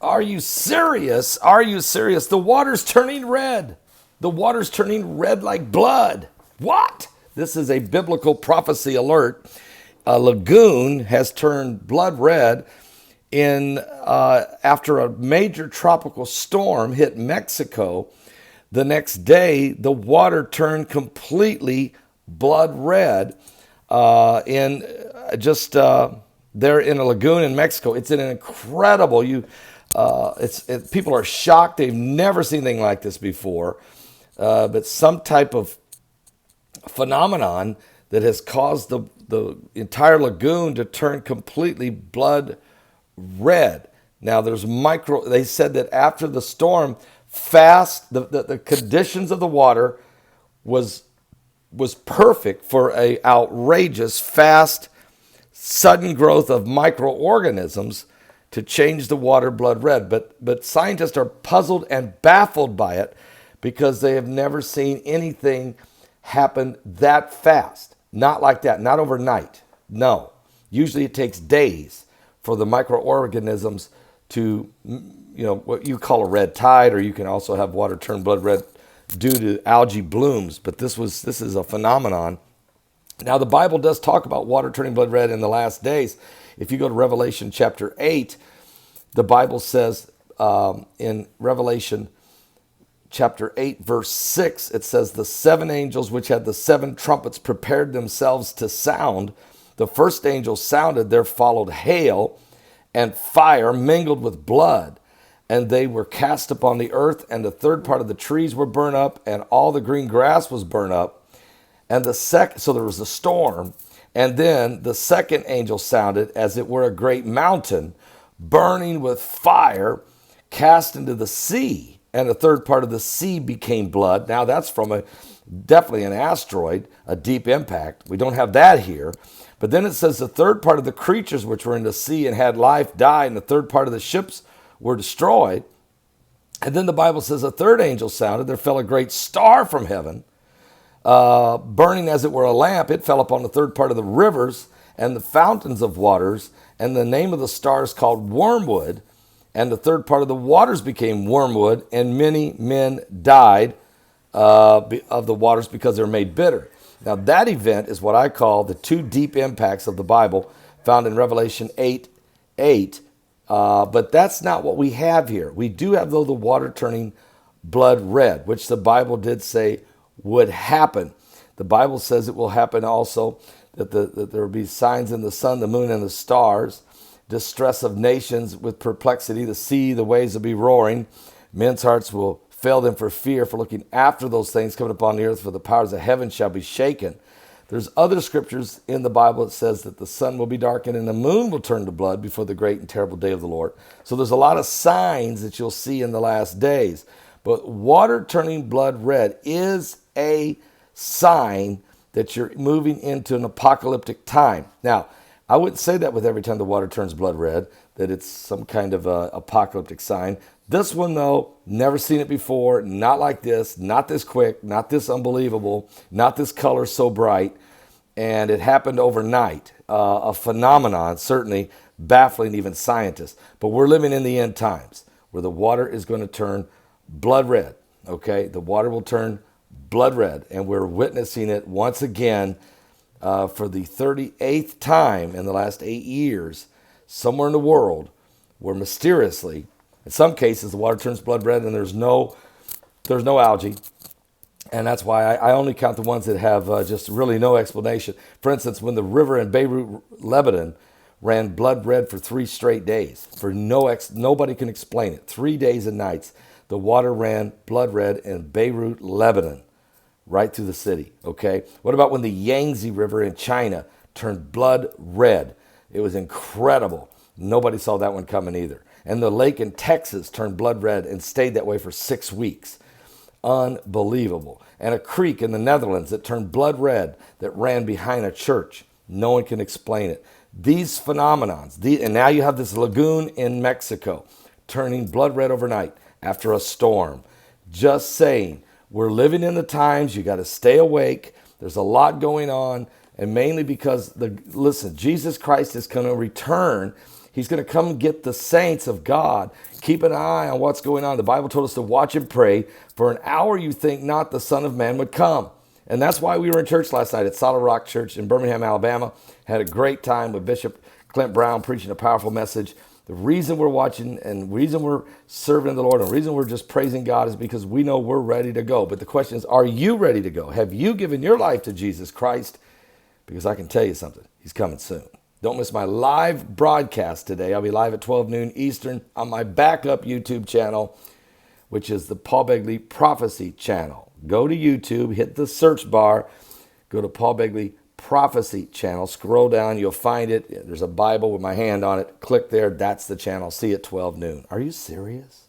Are you serious? Are you serious? The water's turning red. The water's turning red like blood. What? This is a biblical prophecy alert. A lagoon has turned blood red in after a major tropical storm hit Mexico. The next day, the water turned completely blood red in just there in a lagoon in Mexico. It's an incredible. People are shocked. They've never seen anything like this before. But some type of phenomenon that has caused the entire lagoon to turn completely blood red. Now they said that after the storm, the conditions of the water was perfect for a outrageous, fast, sudden growth of microorganisms to change the water blood red. But scientists are puzzled and baffled by it because they have never seen anything happen that fast. Not like that, not overnight. No. Usually it takes days for the microorganisms to, what you call a red tide, or you can also have water turn blood red due to algae blooms. But this is a phenomenon. Now, the Bible does talk about water turning blood red in the last days. If you go to Revelation chapter 8, the Bible says in Revelation chapter 8, verse 6, it says, the seven angels which had the seven trumpets prepared themselves to sound. The first angel sounded, there followed hail and fire mingled with blood, and they were cast upon the earth, and the third part of the trees were burned up, and all the green grass was burned up. And so there was a storm, and then the second angel sounded, as it were a great mountain, burning with fire, cast into the sea, and the third part of the sea became blood. Now that's from definitely an asteroid, a deep impact. We don't have that here. But then it says the third part of the creatures which were in the sea and had life died, and the third part of the ships were destroyed. And then the Bible says a third angel sounded. There fell a great star from heaven, burning as it were a lamp. It fell upon the third part of the rivers and the fountains of waters. And the name of the star is called Wormwood. And the third part of the waters became wormwood, and many men died of the waters because they were made bitter. Now that event is what I call the two deep impacts of the Bible found in Revelation 8:8. But that's not what we have here. We do have, though, the water turning blood red, which the Bible did say would happen. The Bible says it will happen also, that there will be signs in the sun, the moon, and the stars, distress of nations with perplexity, the sea, the waves will be roaring. Men's hearts will fail them for fear, for looking after those things coming upon the earth, for the powers of heaven shall be shaken. There's other scriptures in the Bible that says that the sun will be darkened and the moon will turn to blood before the great and terrible day of the Lord. So there's a lot of signs that you'll see in the last days. But water turning blood red is a sign that you're moving into an apocalyptic time. Now, I wouldn't say that with every time the water turns blood red, that it's some kind of a apocalyptic sign. This one, though, never seen it before, not like this, not this quick, not this unbelievable, not this color so bright, and it happened overnight. A phenomenon, certainly baffling even scientists. But we're living in the end times where the water is going to turn blood red, okay? The water will turn blood red, and we're witnessing it once again for the 38th time in the last 8 years, somewhere in the world, where mysteriously, in some cases, the water turns blood red and there's no algae. And that's why I only count the ones that have just really no explanation. For instance, when the river in Beirut, Lebanon, ran blood red for 3 straight days, nobody can explain it. 3 days and nights, the water ran blood red in Beirut, Lebanon, right through the city. Okay. What about when the Yangtze River in China turned blood red? It was incredible. Nobody saw that one coming either. And the lake in Texas turned blood red and stayed that way for 6 weeks. Unbelievable. And a creek in the Netherlands that turned blood red that ran behind a church. No one can explain it. These phenomenons, and now you have this lagoon in Mexico turning blood red overnight after a storm. Just saying, we're living in the times. You got to stay awake. There's a lot going on, and mainly because, listen, Jesus Christ is going to return. He's going to come get the saints of God. Keep an eye on what's going on. The Bible told us to watch and pray. For an hour you think not the Son of Man would come. And that's why we were in church last night at Solid Rock Church in Birmingham, Alabama. Had a great time with Bishop Clint Brown preaching a powerful message. The reason we're watching and the reason we're serving the Lord and the reason we're just praising God is because we know we're ready to go. But the question is, are you ready to go? Have you given your life to Jesus Christ? Because I can tell you something. He's coming soon. Don't miss my live broadcast today. I'll be live at 12 noon Eastern on my backup YouTube channel, which is the Paul Begley Prophecy channel. Go to YouTube, hit the search bar, go to Paul Begley Prophecy channel, scroll down, you'll find it. There's a Bible with my hand on it. Click there, that's the channel. See you at 12 noon. Are you serious?